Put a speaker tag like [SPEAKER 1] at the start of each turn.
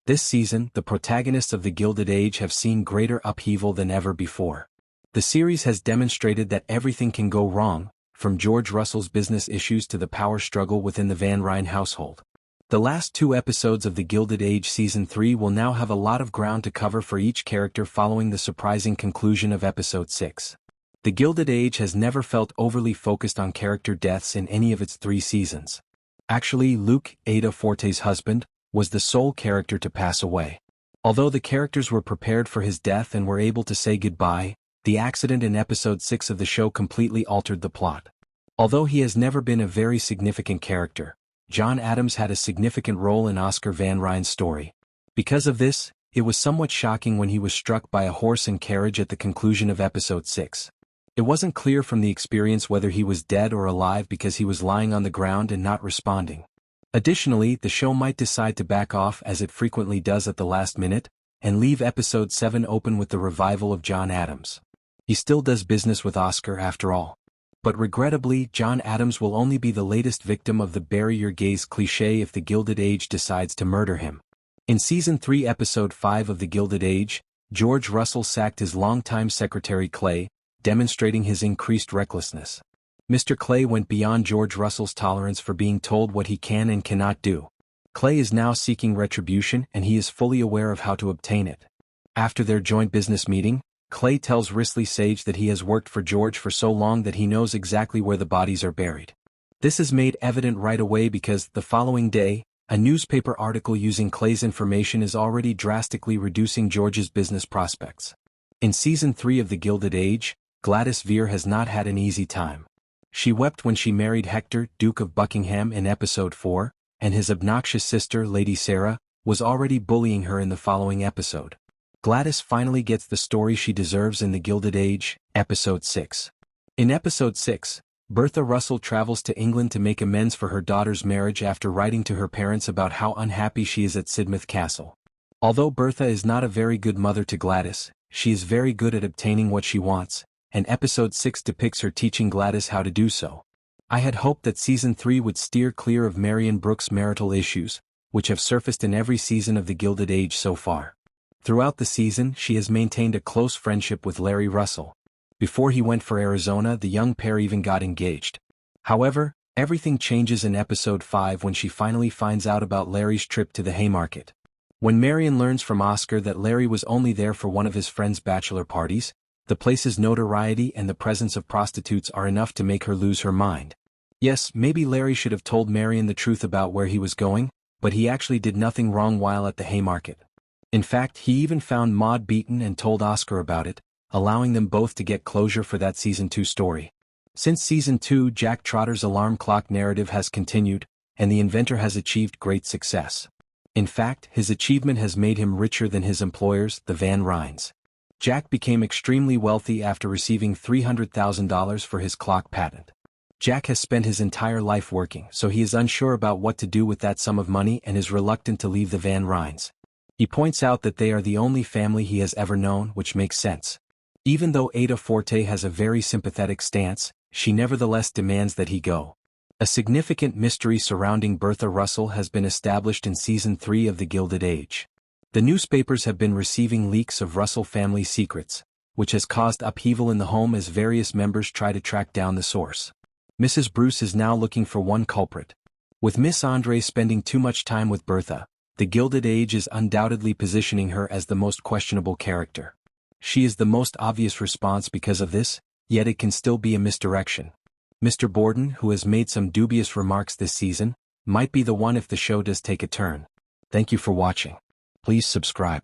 [SPEAKER 1] This season, the protagonists of the Gilded Age have seen greater upheaval than ever before. The series has demonstrated that everything can go wrong, from George Russell's business issues to the power struggle within the Van Ryn household. The last 2 episodes of the Gilded Age Season 3 will now have a lot of ground to cover for each character following the surprising conclusion of Episode 6. The Gilded Age has never felt overly focused on character deaths in any of its 3 seasons. Actually, Luke, Ada Forte's husband, was the sole character to pass away. Although the characters were prepared for his death and were able to say goodbye, the accident in Episode 6 of the show completely altered the plot. Although he has never been a very significant character, John Adams had a significant role in Oscar Van Ryn's story. Because of this, it was somewhat shocking when he was struck by a horse and carriage at the conclusion of Episode 6. It wasn't clear from the experience whether he was dead or alive because he was lying on the ground and not responding. Additionally, the show might decide to back off as it frequently does at the last minute, and leave Episode 7 open with the revival of John Adams. He still does business with Oscar after all. But regrettably, John Adams will only be the latest victim of the bury your gaze cliché if the Gilded Age decides to murder him. In Season 3 Episode 5 of the Gilded Age, George Russell sacked his longtime secretary Clay, demonstrating his increased recklessness. Mr. Clay went beyond George Russell's tolerance for being told what he can and cannot do. Clay is now seeking retribution and he is fully aware of how to obtain it. After their joint business meeting, Clay tells Risley Sage that he has worked for George for so long that he knows exactly where the bodies are buried. This is made evident right away because, the following day, a newspaper article using Clay's information is already drastically reducing George's business prospects. In Season 3 of the Gilded Age, Gladys Vere has not had an easy time. She wept when she married Hector, Duke of Buckingham in Episode 4, and his obnoxious sister, Lady Sarah, was already bullying her in the following episode. Gladys finally gets the story she deserves in the Gilded Age, Episode 6. In Episode 6, Bertha Russell travels to England to make amends for her daughter's marriage after writing to her parents about how unhappy she is at Sidmouth Castle. Although Bertha is not a very good mother to Gladys, she is very good at obtaining what she wants, and Episode 6 depicts her teaching Gladys how to do so. I had hoped that Season 3 would steer clear of Marion Brooks' marital issues, which have surfaced in every season of the Gilded Age so far. Throughout the season, she has maintained a close friendship with Larry Russell. Before he went for Arizona, the young pair even got engaged. However, everything changes in Episode 5 when she finally finds out about Larry's trip to the Haymarket. When Marion learns from Oscar that Larry was only there for one of his friend's bachelor parties, the place's notoriety and the presence of prostitutes are enough to make her lose her mind. Yes, maybe Larry should have told Marion the truth about where he was going, but he actually did nothing wrong while at the Haymarket. In fact, he even found Maud beaten and told Oscar about it, allowing them both to get closure for that Season 2 story. Since Season 2, Jack Trotter's alarm clock narrative has continued, and the inventor has achieved great success. In fact, his achievement has made him richer than his employers, the Van Ryns. Jack became extremely wealthy after receiving $300,000 for his clock patent. Jack has spent his entire life working, so he is unsure about what to do with that sum of money and is reluctant to leave the Van Ryns. He points out that they are the only family he has ever known, which makes sense. Even though Ada Forte has a very sympathetic stance, she nevertheless demands that he go. A significant mystery surrounding Bertha Russell has been established in Season 3 of the Gilded Age. The newspapers have been receiving leaks of Russell family secrets, which has caused upheaval in the home as various members try to track down the source. Mrs. Bruce is now looking for one culprit. With Miss Andre spending too much time with Bertha, the Gilded Age is undoubtedly positioning her as the most questionable character. She is the most obvious response because of this, yet it can still be a misdirection. Mr. Borden, who has made some dubious remarks this season, might be the one if the show does take a turn. Thank you for watching. Please subscribe.